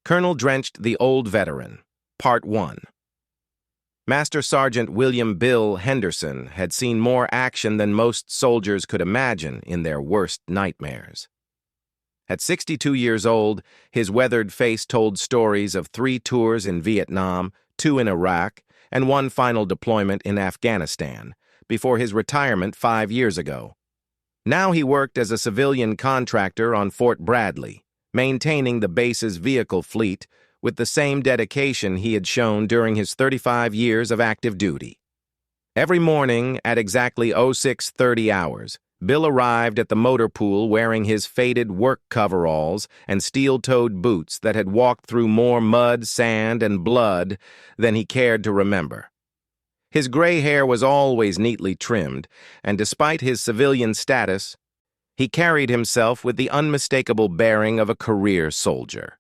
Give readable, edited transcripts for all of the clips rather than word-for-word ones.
Colonel Drenched, the Old Veteran, Part 1. Master Sergeant William Bill Henderson had seen more action than most soldiers could imagine in their worst nightmares. At 62 years old, his weathered face told stories of 3 tours in Vietnam, 2 in Iraq, and 1 final deployment in Afghanistan, before his retirement 5 years ago. Now he worked as a civilian contractor on Fort Bradley, maintaining the base's vehicle fleet with the same dedication he had shown during his 35 years of active duty. Every morning at exactly 06:30 hours, Bill arrived at the motor pool wearing his faded work coveralls and steel-toed boots that had walked through more mud, sand, and blood than he cared to remember. His gray hair was always neatly trimmed, and despite his civilian status, he carried himself with the unmistakable bearing of a career soldier.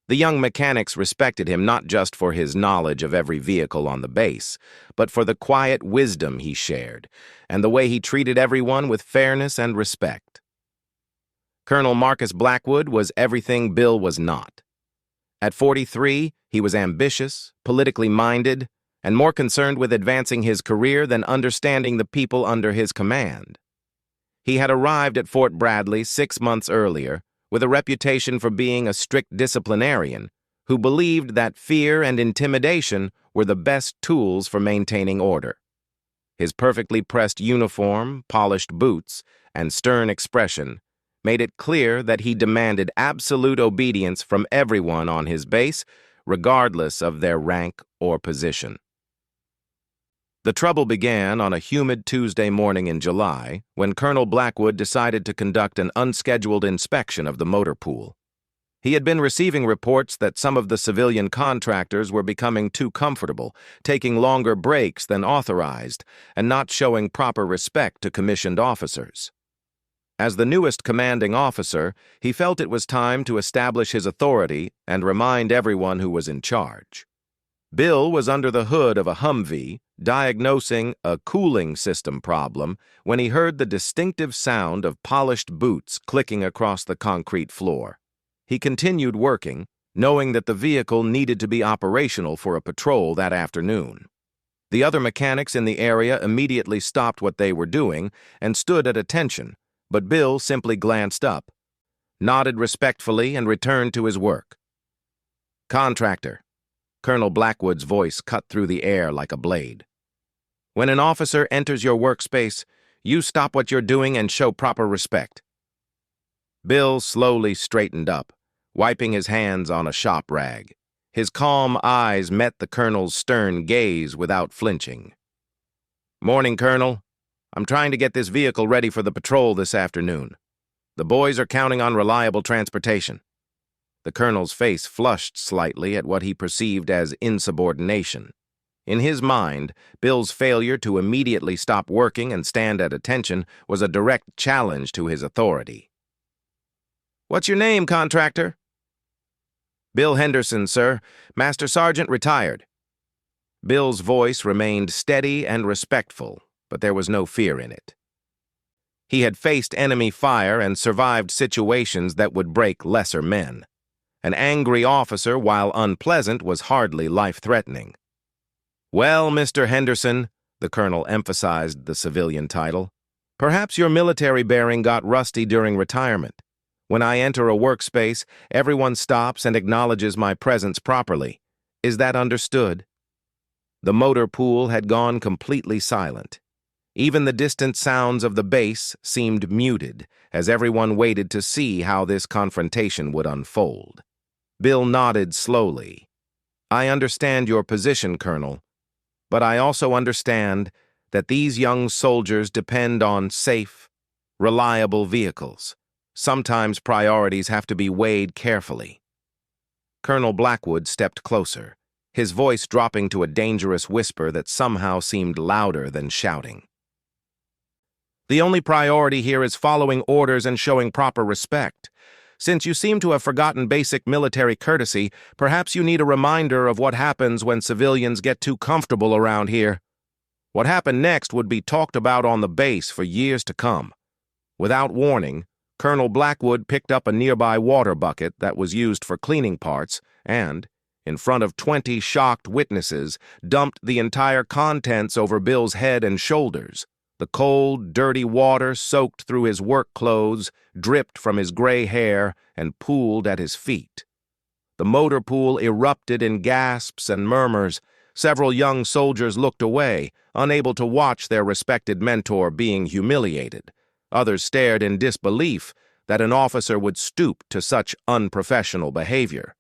The young mechanics respected him not just for his knowledge of every vehicle on the base, but for the quiet wisdom he shared, and the way he treated everyone with fairness and respect. Colonel Marcus Blackwood was everything Bill was not. At 43, he was ambitious, politically minded, and more concerned with advancing his career than understanding the people under his command. He had arrived at Fort Bradley 6 months earlier, with a reputation for being a strict disciplinarian who believed that fear and intimidation were the best tools for maintaining order. His perfectly pressed uniform, polished boots, and stern expression made it clear that he demanded absolute obedience from everyone on his base, regardless of their rank or position. The trouble began on a humid Tuesday morning in July when Colonel Blackwood decided to conduct an unscheduled inspection of the motor pool. He had been receiving reports that some of the civilian contractors were becoming too comfortable, taking longer breaks than authorized, and not showing proper respect to commissioned officers. As the newest commanding officer, he felt it was time to establish his authority and remind everyone who was in charge. Bill was under the hood of a Humvee, diagnosing a cooling system problem when he heard the distinctive sound of polished boots clicking across the concrete floor. He continued working, knowing that the vehicle needed to be operational for a patrol that afternoon. The other mechanics in the area immediately stopped what they were doing and stood at attention, but Bill simply glanced up, nodded respectfully, and returned to his work. "Contractor." Colonel Blackwood's voice cut through the air like a blade. "When an officer enters your workspace, you stop what you're doing and show proper respect." Bill slowly straightened up, wiping his hands on a shop rag. His calm eyes met the colonel's stern gaze without flinching. "Morning, Colonel. I'm trying to get this vehicle ready for the patrol this afternoon. The boys are counting on reliable transportation." The colonel's face flushed slightly at what he perceived as insubordination. In his mind, Bill's failure to immediately stop working and stand at attention was a direct challenge to his authority. "What's your name, contractor?" "Bill Henderson, sir. Master Sergeant, retired." Bill's voice remained steady and respectful, but there was no fear in it. He had faced enemy fire and survived situations that would break lesser men. An angry officer, while unpleasant, was hardly life-threatening. "Well, Mr. Henderson," the colonel emphasized the civilian title, "perhaps your military bearing got rusty during retirement. When I enter a workspace, everyone stops and acknowledges my presence properly. Is that understood?" The motor pool had gone completely silent. Even the distant sounds of the base seemed muted as everyone waited to see how this confrontation would unfold. Bill nodded slowly. "I understand your position, Colonel, but I also understand that these young soldiers depend on safe, reliable vehicles. Sometimes priorities have to be weighed carefully." Colonel Blackwood stepped closer, his voice dropping to a dangerous whisper that somehow seemed louder than shouting. "The only priority here is following orders and showing proper respect. Since you seem to have forgotten basic military courtesy, perhaps you need a reminder of what happens when civilians get too comfortable around here. What happened next would be talked about on the base for years to come. Without warning, Colonel Blackwood picked up a nearby water bucket that was used for cleaning parts and, in front of 20 shocked witnesses, dumped the entire contents over Bill's head and shoulders. The cold, dirty water soaked through his work clothes, dripped from his gray hair, and pooled at his feet. The motor pool erupted in gasps and murmurs. Several young soldiers looked away, unable to watch their respected mentor being humiliated. Others stared in disbelief that an officer would stoop to such unprofessional behavior.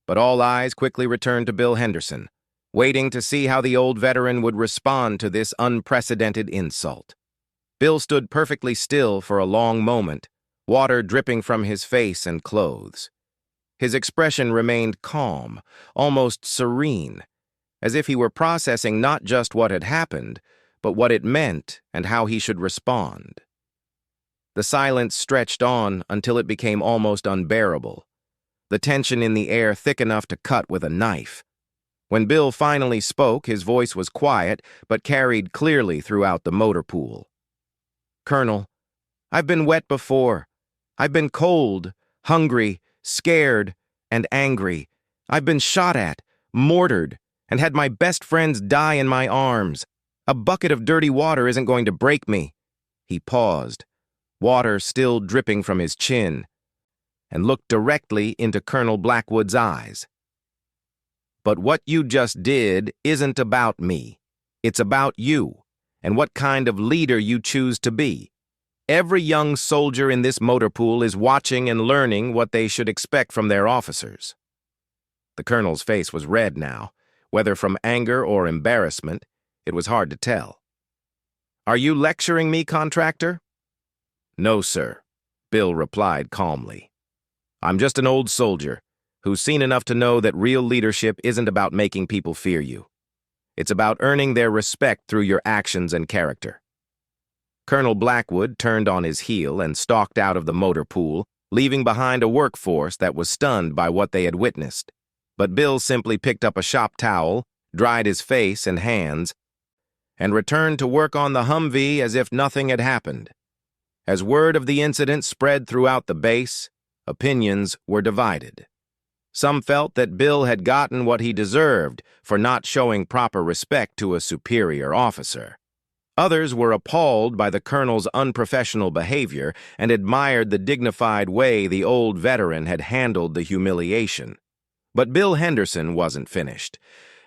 But all eyes quickly returned to Bill Henderson, waiting to see how the old veteran would respond to this unprecedented insult. Bill stood perfectly still for a long moment, water dripping from his face and clothes. His expression remained calm, almost serene, as if he were processing not just what had happened, but what it meant and how he should respond. The silence stretched on until it became almost unbearable, the tension in the air thick enough to cut with a knife. When Bill finally spoke, his voice was quiet, but carried clearly throughout the motor pool. "Colonel, I've been wet before. I've been cold, hungry, scared, and angry. I've been shot at, mortared, and had my best friends die in my arms. A bucket of dirty water isn't going to break me." He paused, water still dripping from his chin, and looked directly into Colonel Blackwood's eyes. "But what you just did isn't about me. It's about you, and what kind of leader you choose to be. Every young soldier in this motor pool is watching and learning what they should expect from their officers." The colonel's face was red now, whether from anger or embarrassment. It was hard to tell. "Are you lecturing me, contractor?" "No, sir," Bill replied calmly. "I'm just an old soldier who's seen enough to know that real leadership isn't about making people fear you. It's about earning their respect through your actions and character." Colonel Blackwood turned on his heel and stalked out of the motor pool, leaving behind a workforce that was stunned by what they had witnessed. But Bill simply picked up a shop towel, dried his face and hands, and returned to work on the Humvee as if nothing had happened. As word of the incident spread throughout the base, opinions were divided. Some felt that Bill had gotten what he deserved for not showing proper respect to a superior officer. Others were appalled by the colonel's unprofessional behavior and admired the dignified way the old veteran had handled the humiliation. But Bill Henderson wasn't finished.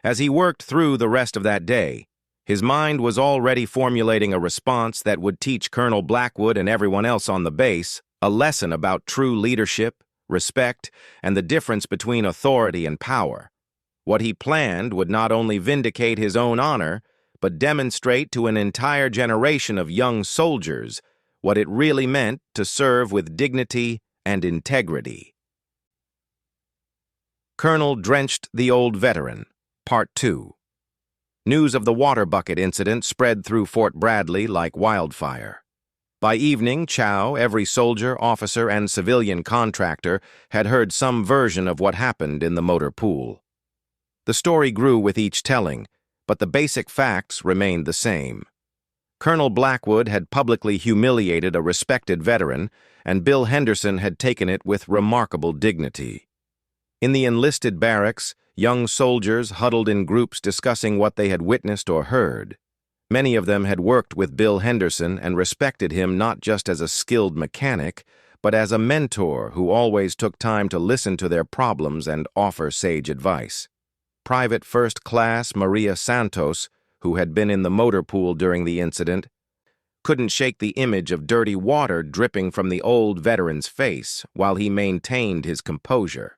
As he worked through the rest of that day, his mind was already formulating a response that would teach Colonel Blackwood and everyone else on the base a lesson about true leadership, respect, and the difference between authority and power. What he planned would not only vindicate his own honor, but demonstrate to an entire generation of young soldiers what it really meant to serve with dignity and integrity. Colonel Drenched the Old Veteran, Part 2. News of the water bucket incident spread through Fort Bradley like wildfire. By evening, Chow, every soldier, officer, and civilian contractor had heard some version of what happened in the motor pool. The story grew with each telling, but the basic facts remained the same. Colonel Blackwood had publicly humiliated a respected veteran, and Bill Henderson had taken it with remarkable dignity. In the enlisted barracks, young soldiers huddled in groups discussing what they had witnessed or heard. Many of them had worked with Bill Henderson and respected him not just as a skilled mechanic, but as a mentor who always took time to listen to their problems and offer sage advice. Private First Class Maria Santos, who had been in the motor pool during the incident, couldn't shake the image of dirty water dripping from the old veteran's face while he maintained his composure.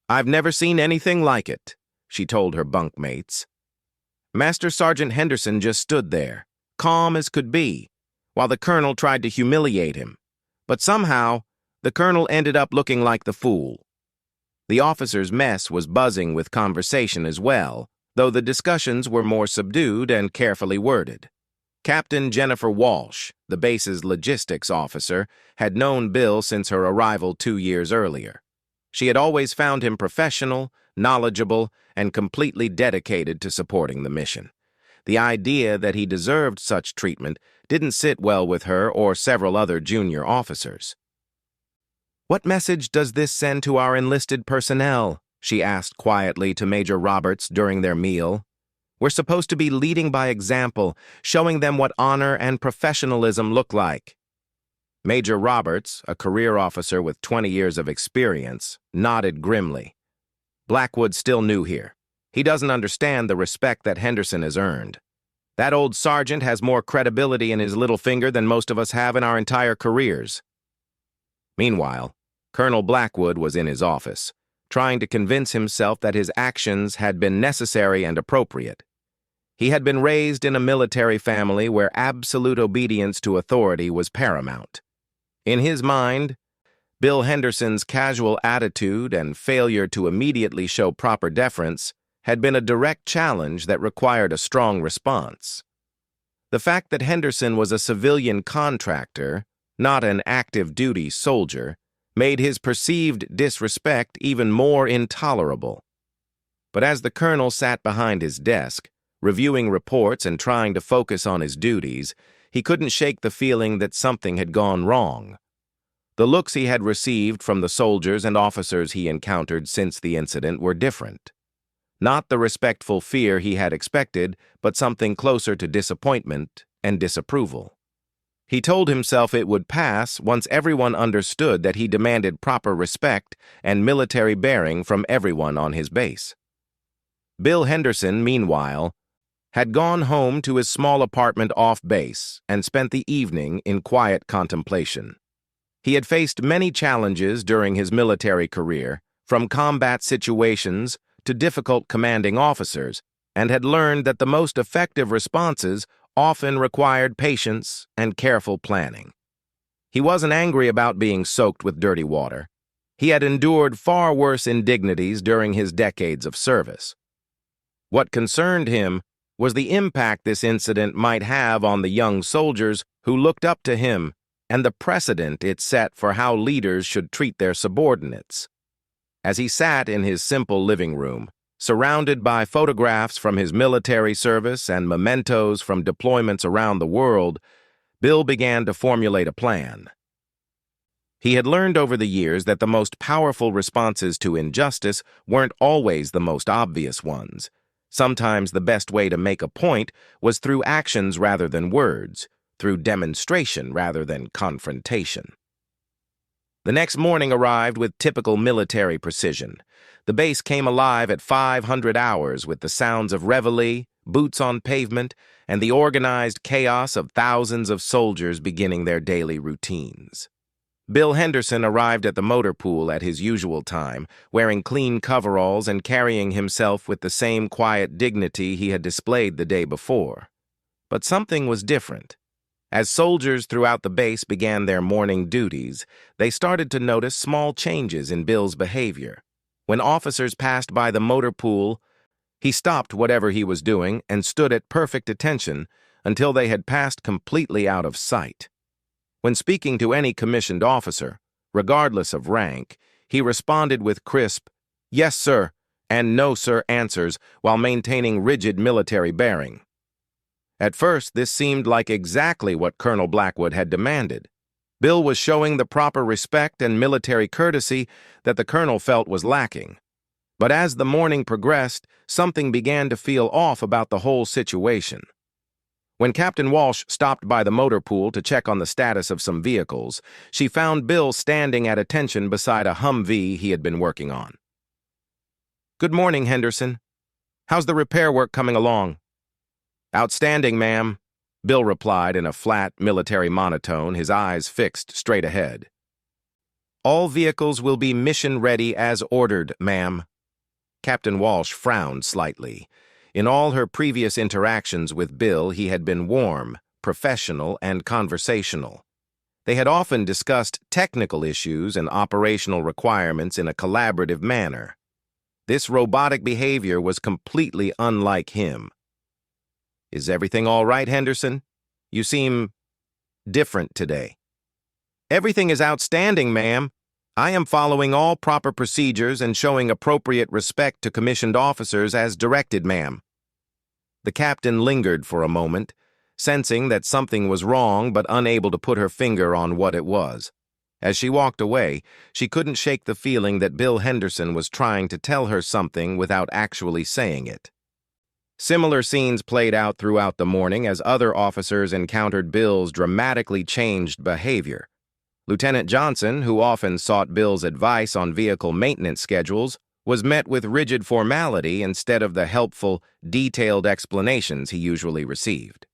"I've never seen anything like it," she told her bunkmates. Master Sergeant Henderson just stood there, calm as could be, while the colonel tried to humiliate him. But somehow, the colonel ended up looking like the fool. The officers' mess was buzzing with conversation as well, though the discussions were more subdued and carefully worded. Captain Jennifer Walsh, the base's logistics officer, had known Bill since her arrival 2 years earlier. She had always found him professional, knowledgeable, and completely dedicated to supporting the mission. The idea that he deserved such treatment didn't sit well with her or several other junior officers. "What message does this send to our enlisted personnel?" she asked quietly to Major Roberts during their meal. "We're supposed to be leading by example, showing them what honor and professionalism look like." Major Roberts, a career officer with 20 years of experience, nodded grimly. "Blackwood's still new here. He doesn't understand the respect that Henderson has earned. That old sergeant has more credibility in his little finger than most of us have in our entire careers." Meanwhile, Colonel Blackwood was in his office, trying to convince himself that his actions had been necessary and appropriate. He had been raised in a military family where absolute obedience to authority was paramount. In his mind, Bill Henderson's casual attitude and failure to immediately show proper deference had been a direct challenge that required a strong response. The fact that Henderson was a civilian contractor, not an active-duty soldier, made his perceived disrespect even more intolerable. But as the colonel sat behind his desk, reviewing reports and trying to focus on his duties, he couldn't shake the feeling that something had gone wrong. The looks he had received from the soldiers and officers he encountered since the incident were different. Not the respectful fear he had expected, but something closer to disappointment and disapproval. He told himself it would pass once everyone understood that he demanded proper respect and military bearing from everyone on his base. Bill Henderson, meanwhile, had gone home to his small apartment off base and spent the evening in quiet contemplation. He had faced many challenges during his military career, from combat situations to difficult commanding officers, and had learned that the most effective responses often required patience and careful planning. He wasn't angry about being soaked with dirty water. He had endured far worse indignities during his decades of service. What concerned him was the impact this incident might have on the young soldiers who looked up to him and the precedent it set for how leaders should treat their subordinates. As he sat in his simple living room, surrounded by photographs from his military service and mementos from deployments around the world, Bill began to formulate a plan. He had learned over the years that the most powerful responses to injustice weren't always the most obvious ones. Sometimes the best way to make a point was through actions rather than words, through demonstration rather than confrontation. The next morning arrived with typical military precision. The base came alive at 500 hours with the sounds of reveille, boots on pavement, and the organized chaos of thousands of soldiers beginning their daily routines. Bill Henderson arrived at the motor pool at his usual time, wearing clean coveralls and carrying himself with the same quiet dignity he had displayed the day before. But something was different. As soldiers throughout the base began their morning duties, they started to notice small changes in Bill's behavior. When officers passed by the motor pool, he stopped whatever he was doing and stood at perfect attention until they had passed completely out of sight. When speaking to any commissioned officer, regardless of rank, he responded with crisp, "Yes, sir," and "No, sir" answers while maintaining rigid military bearing. At first, this seemed like exactly what Colonel Blackwood had demanded. Bill was showing the proper respect and military courtesy that the colonel felt was lacking. But as the morning progressed, something began to feel off about the whole situation. When Captain Walsh stopped by the motor pool to check on the status of some vehicles, she found Bill standing at attention beside a Humvee he had been working on. "Good morning, Henderson. How's the repair work coming along?" "Outstanding, ma'am," Bill replied in a flat, military monotone, his eyes fixed straight ahead. "All vehicles will be mission-ready as ordered, ma'am." Captain Walsh frowned slightly. In all her previous interactions with Bill, he had been warm, professional, and conversational. They had often discussed technical issues and operational requirements in a collaborative manner. This robotic behavior was completely unlike him. "Is everything all right, Henderson? You seem different today." "Everything is outstanding, ma'am. I am following all proper procedures and showing appropriate respect to commissioned officers as directed, ma'am." The captain lingered for a moment, sensing that something was wrong but unable to put her finger on what it was. As she walked away, she couldn't shake the feeling that Bill Henderson was trying to tell her something without actually saying it. Similar scenes played out throughout the morning as other officers encountered Bill's dramatically changed behavior. Lieutenant Johnson, who often sought Bill's advice on vehicle maintenance schedules, was met with rigid formality instead of the helpful, detailed explanations he usually received.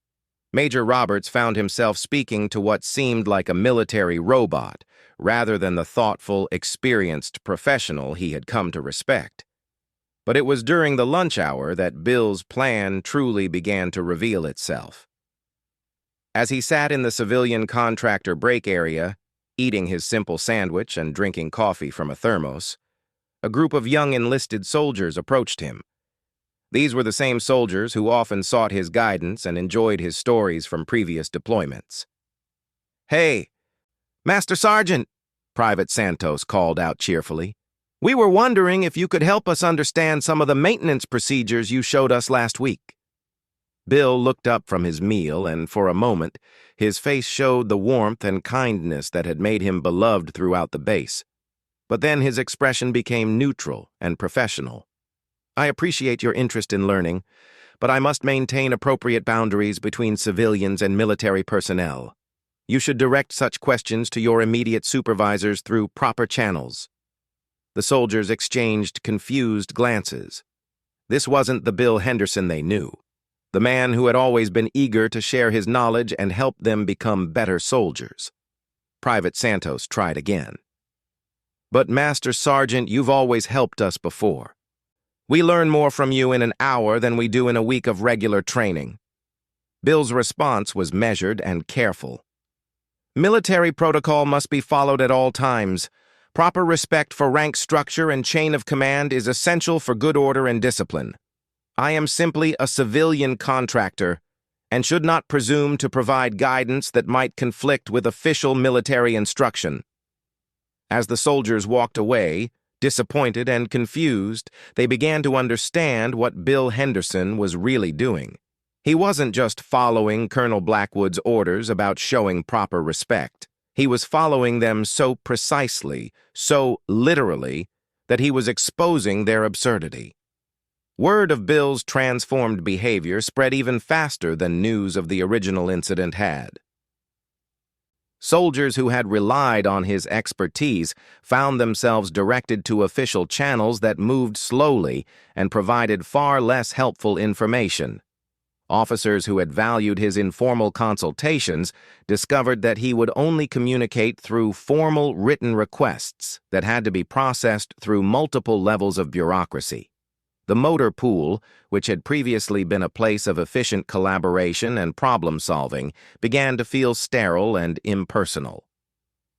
Major Roberts found himself speaking to what seemed like a military robot, rather than the thoughtful, experienced professional he had come to respect. But it was during the lunch hour that Bill's plan truly began to reveal itself. As he sat in the civilian contractor break area, eating his simple sandwich and drinking coffee from a thermos, a group of young enlisted soldiers approached him. These were the same soldiers who often sought his guidance and enjoyed his stories from previous deployments. "Hey, Master Sergeant," Private Santos called out cheerfully. "We were wondering if you could help us understand some of the maintenance procedures you showed us last week." Bill looked up from his meal, and for a moment, his face showed the warmth and kindness that had made him beloved throughout the base. But then his expression became neutral and professional. "I appreciate your interest in learning, but I must maintain appropriate boundaries between civilians and military personnel. You should direct such questions to your immediate supervisors through proper channels." The soldiers exchanged confused glances. This wasn't the Bill Henderson they knew, the man who had always been eager to share his knowledge and help them become better soldiers. Private Santos tried again. "But Master Sergeant, you've always helped us before. We learn more from you in an hour than we do in a week of regular training." Bill's response was measured and careful. "Military protocol must be followed at all times. Proper respect for rank structure and chain of command is essential for good order and discipline. I am simply a civilian contractor and should not presume to provide guidance that might conflict with official military instruction." As the soldiers walked away, disappointed and confused, they began to understand what Bill Henderson was really doing. He wasn't just following Colonel Blackwood's orders about showing proper respect. He was following them so precisely, so literally, that he was exposing their absurdity. Word of Bill's transformed behavior spread even faster than news of the original incident had. Soldiers who had relied on his expertise found themselves directed to official channels that moved slowly and provided far less helpful information. Officers who had valued his informal consultations discovered that he would only communicate through formal written requests that had to be processed through multiple levels of bureaucracy. The motor pool, which had previously been a place of efficient collaboration and problem-solving, began to feel sterile and impersonal.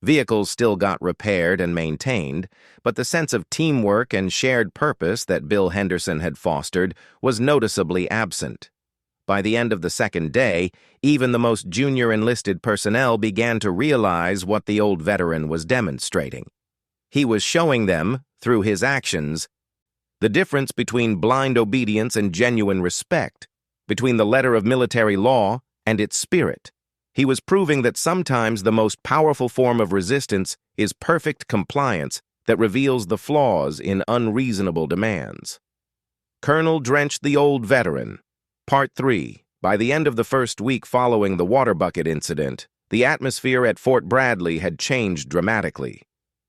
Vehicles still got repaired and maintained, but the sense of teamwork and shared purpose that Bill Henderson had fostered was noticeably absent. By the end of the second day, even the most junior enlisted personnel began to realize what the old veteran was demonstrating. He was showing them, through his actions, the difference between blind obedience and genuine respect, between the letter of military law and its spirit. He was proving that sometimes the most powerful form of resistance is perfect compliance that reveals the flaws in unreasonable demands. Colonel Drenched the Old Veteran, Part 3. By the end of the first week following the water bucket incident, the atmosphere at Fort Bradley had changed dramatically.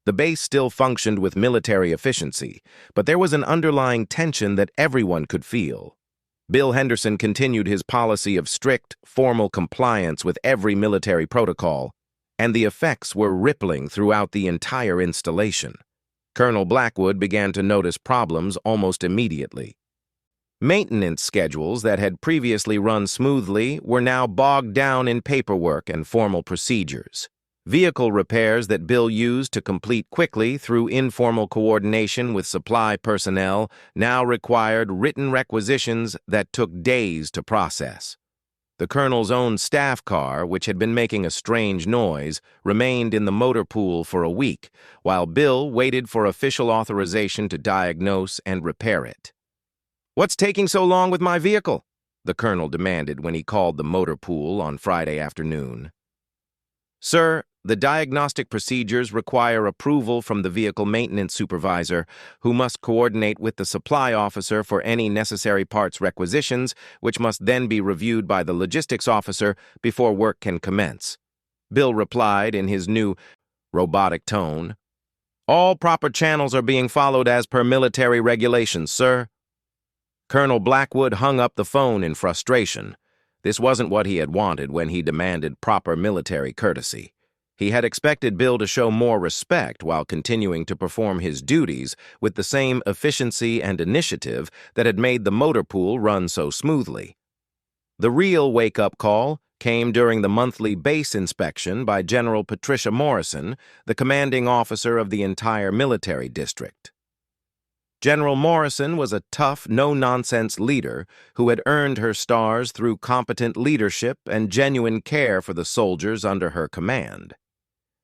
The base still functioned with military efficiency, but there was an underlying tension that everyone could feel. Bill Henderson continued his policy of strict, formal compliance with every military protocol, and the effects were rippling throughout the entire installation. Colonel Blackwood began to notice problems almost immediately. Maintenance schedules that had previously run smoothly were now bogged down in paperwork and formal procedures. Vehicle repairs that Bill used to complete quickly through informal coordination with supply personnel now required written requisitions that took days to process. The colonel's own staff car, which had been making a strange noise, remained in the motor pool for a week, while Bill waited for official authorization to diagnose and repair it. "What's taking so long with my vehicle?" the colonel demanded when he called the motor pool on Friday afternoon. "Sir, the diagnostic procedures require approval from the vehicle maintenance supervisor, who must coordinate with the supply officer for any necessary parts requisitions, which must then be reviewed by the logistics officer before work can commence," Bill replied in his new, robotic tone. "All proper channels are being followed as per military regulations, sir." Colonel Blackwood hung up the phone in frustration. This wasn't what he had wanted when he demanded proper military courtesy. He had expected Bill to show more respect while continuing to perform his duties with the same efficiency and initiative that had made the motor pool run so smoothly. The real wake-up call came during the monthly base inspection by General Patricia Morrison, the commanding officer of the entire military district. General Morrison was a tough, no-nonsense leader who had earned her stars through competent leadership and genuine care for the soldiers under her command.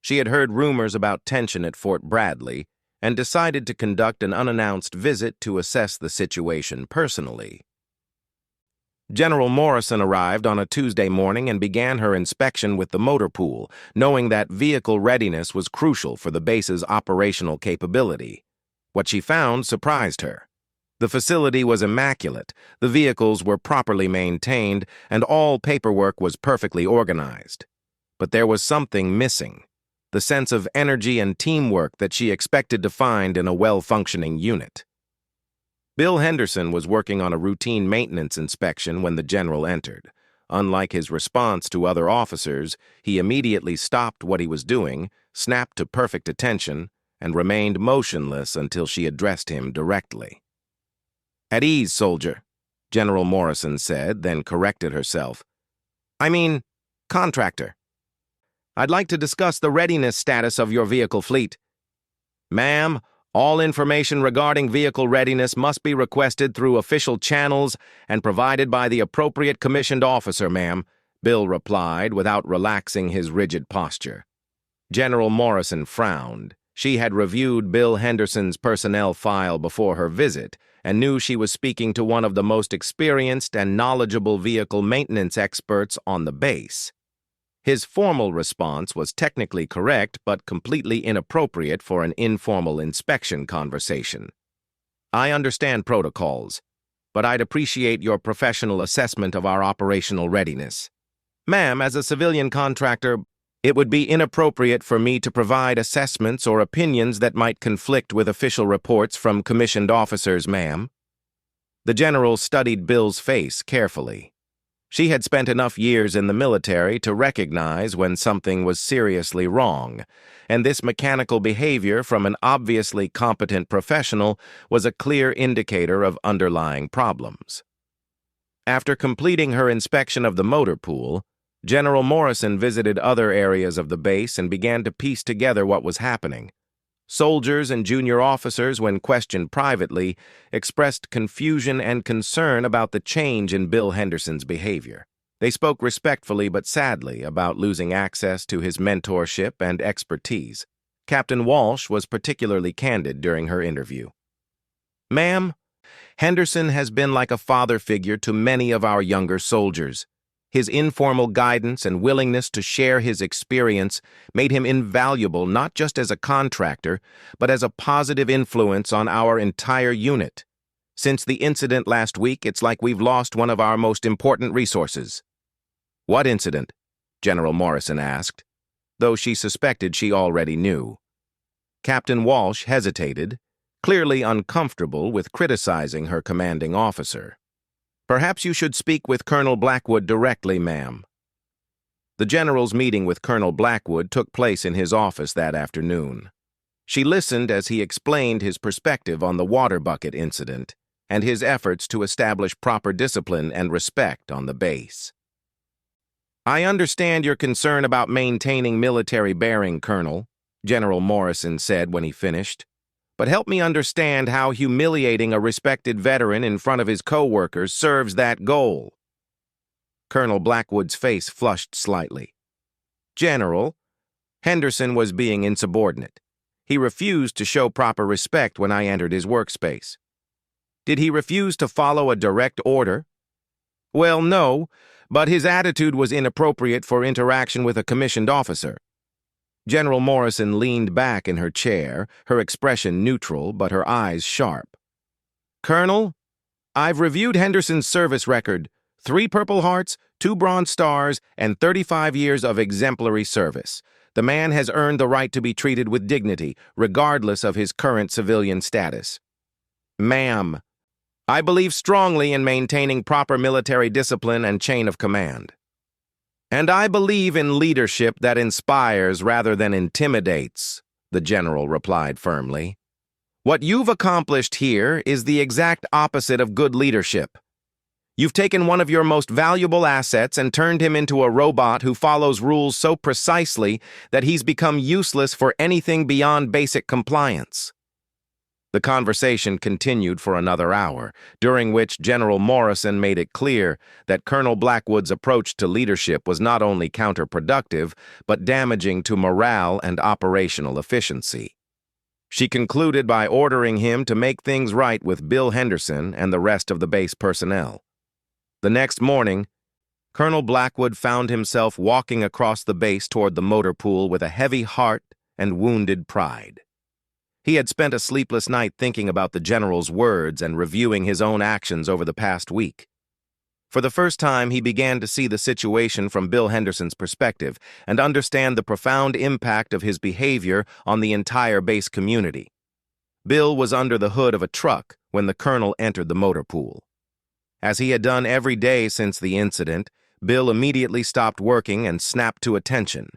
She had heard rumors about tension at Fort Bradley and decided to conduct an unannounced visit to assess the situation personally. General Morrison arrived on a Tuesday morning and began her inspection with the motor pool, knowing that vehicle readiness was crucial for the base's operational capability. What she found surprised her. The facility was immaculate, the vehicles were properly maintained, and all paperwork was perfectly organized. But there was something missing, the sense of energy and teamwork that she expected to find in a well-functioning unit. Bill Henderson was working on a routine maintenance inspection when the general entered. Unlike his response to other officers, he immediately stopped what he was doing, snapped to perfect attention, and remained motionless until she addressed him directly. "At ease, soldier," General Morrison said, then corrected herself. "I mean, contractor. I'd like to discuss the readiness status of your vehicle fleet." "Ma'am, all information regarding vehicle readiness must be requested through official channels and provided by the appropriate commissioned officer, ma'am," Bill replied without relaxing his rigid posture. General Morrison frowned. She had reviewed Bill Henderson's personnel file before her visit and knew she was speaking to one of the most experienced and knowledgeable vehicle maintenance experts on the base. His formal response was technically correct but completely inappropriate for an informal inspection conversation. "I understand protocols, but I'd appreciate your professional assessment of our operational readiness. Ma'am, as a civilian contractor, it would be inappropriate for me to provide assessments or opinions that might conflict with official reports from commissioned officers, ma'am." The general studied Bill's face carefully. She had spent enough years in the military to recognize when something was seriously wrong, and this mechanical behavior from an obviously competent professional was a clear indicator of underlying problems. After completing her inspection of the motor pool, General Morrison visited other areas of the base and began to piece together what was happening. Soldiers and junior officers, when questioned privately, expressed confusion and concern about the change in Bill Henderson's behavior. They spoke respectfully but sadly about losing access to his mentorship and expertise. Captain Walsh was particularly candid during her interview. "Ma'am, Henderson has been like a father figure to many of our younger soldiers. His informal guidance and willingness to share his experience made him invaluable not just as a contractor, but as a positive influence on our entire unit. Since the incident last week, it's like we've lost one of our most important resources." "What incident?" General Morrison asked, though she suspected she already knew. Captain Walsh hesitated, clearly uncomfortable with criticizing her commanding officer. "Perhaps you should speak with Colonel Blackwood directly, ma'am." The general's meeting with Colonel Blackwood took place in his office that afternoon. She listened as he explained his perspective on the water bucket incident and his efforts to establish proper discipline and respect on the base. "I understand your concern about maintaining military bearing, Colonel," General Morrison said when he finished. "But help me understand how humiliating a respected veteran in front of his co-workers serves that goal." Colonel Blackwood's face flushed slightly. "General, Henderson was being insubordinate. He refused to show proper respect when I entered his workspace." "Did he refuse to follow a direct order?" Well, no, but his attitude was inappropriate for interaction with a commissioned officer. General Morrison leaned back in her chair, her expression neutral but her eyes sharp. Colonel, I've reviewed Henderson's service record. 3 Purple Hearts, 2 Bronze Stars, and 35 years of exemplary service. The man has earned the right to be treated with dignity, regardless of his current civilian status. Ma'am, I believe strongly in maintaining proper military discipline and chain of command. And I believe in leadership that inspires rather than intimidates, the general replied firmly. What you've accomplished here is the exact opposite of good leadership. You've taken one of your most valuable assets and turned him into a robot who follows rules so precisely that he's become useless for anything beyond basic compliance. The conversation continued for another hour, during which General Morrison made it clear that Colonel Blackwood's approach to leadership was not only counterproductive, but damaging to morale and operational efficiency. She concluded by ordering him to make things right with Bill Henderson and the rest of the base personnel. The next morning, Colonel Blackwood found himself walking across the base toward the motor pool with a heavy heart and wounded pride. He had spent a sleepless night thinking about the general's words and reviewing his own actions over the past week. For the first time, he began to see the situation from Bill Henderson's perspective and understand the profound impact of his behavior on the entire base community. Bill was under the hood of a truck when the colonel entered the motor pool. As he had done every day since the incident, Bill immediately stopped working and snapped to attention.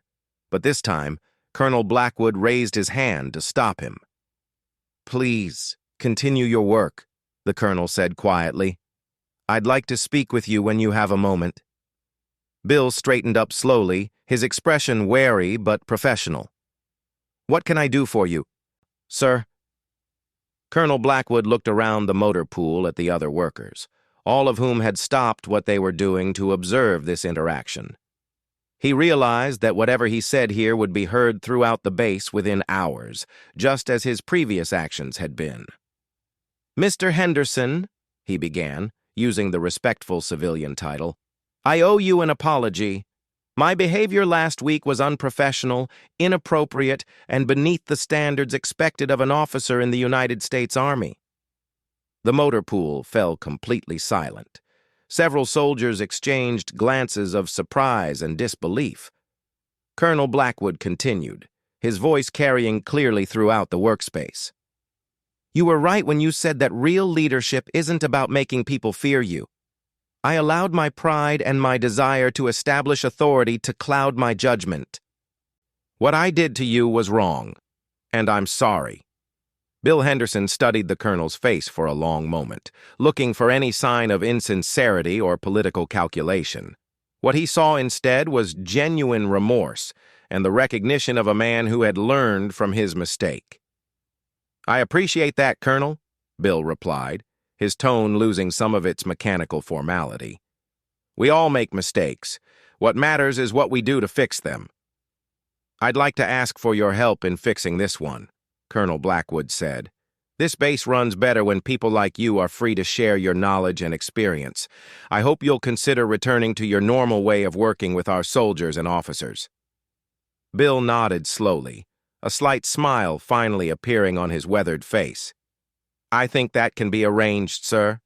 But this time, Colonel Blackwood raised his hand to stop him. Please, continue your work, the colonel said quietly. I'd like to speak with you when you have a moment. Bill straightened up slowly, his expression wary but professional. What can I do for you, sir? Colonel Blackwood looked around the motor pool at the other workers, all of whom had stopped what they were doing to observe this interaction. He realized that whatever he said here would be heard throughout the base within hours, just as his previous actions had been. Mr. Henderson, he began, using the respectful civilian title, I owe you an apology. My behavior last week was unprofessional, inappropriate, and beneath the standards expected of an officer in the United States Army. The motor pool fell completely silent. Several soldiers exchanged glances of surprise and disbelief. Colonel Blackwood continued, his voice carrying clearly throughout the workspace. You were right when you said that real leadership isn't about making people fear you. I allowed my pride and my desire to establish authority to cloud my judgment. What I did to you was wrong, and I'm sorry. Bill Henderson studied the colonel's face for a long moment, looking for any sign of insincerity or political calculation. What he saw instead was genuine remorse and the recognition of a man who had learned from his mistake. I appreciate that, Colonel, Bill replied, his tone losing some of its mechanical formality. We all make mistakes. What matters is what we do to fix them. I'd like to ask for your help in fixing this one, Colonel Blackwood said. This base runs better when people like you are free to share your knowledge and experience. I hope you'll consider returning to your normal way of working with our soldiers and officers. Bill nodded slowly, a slight smile finally appearing on his weathered face. I think that can be arranged, sir.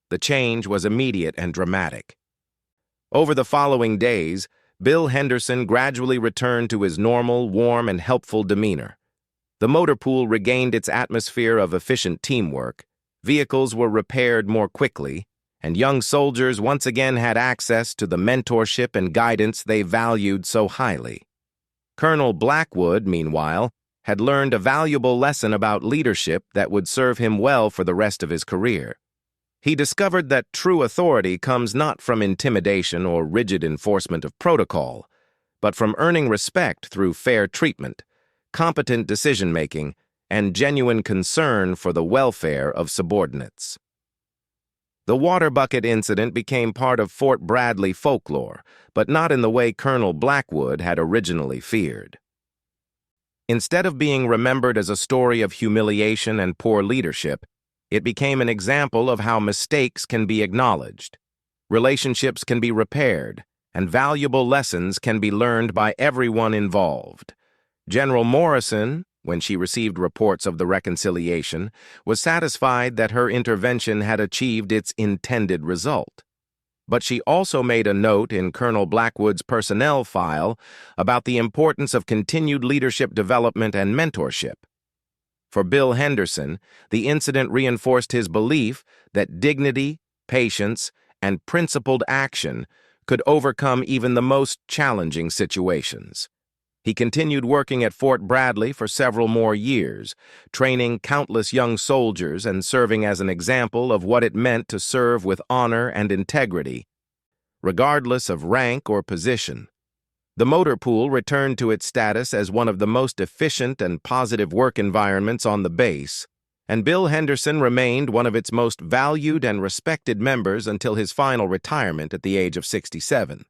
The change was immediate and dramatic. Over the following days, Bill Henderson gradually returned to his normal, warm, and helpful demeanor. The motor pool regained its atmosphere of efficient teamwork, vehicles were repaired more quickly, and young soldiers once again had access to the mentorship and guidance they valued so highly. Colonel Blackwood, meanwhile, had learned a valuable lesson about leadership that would serve him well for the rest of his career. He discovered that true authority comes not from intimidation or rigid enforcement of protocol, but from earning respect through fair treatment, competent decision-making, and genuine concern for the welfare of subordinates. The water bucket incident became part of Fort Bradley folklore, but not in the way Colonel Blackwood had originally feared. Instead of being remembered as a story of humiliation and poor leadership, it became an example of how mistakes can be acknowledged, relationships can be repaired, and valuable lessons can be learned by everyone involved. General Morrison, when she received reports of the reconciliation, was satisfied that her intervention had achieved its intended result. But she also made a note in Colonel Blackwood's personnel file about the importance of continued leadership development and mentorship. For Bill Henderson, the incident reinforced his belief that dignity, patience, and principled action could overcome even the most challenging situations. He continued working at Fort Bradley for several more years, training countless young soldiers and serving as an example of what it meant to serve with honor and integrity, regardless of rank or position. The motor pool returned to its status as one of the most efficient and positive work environments on the base, and Bill Henderson remained one of its most valued and respected members until his final retirement at the age of 67.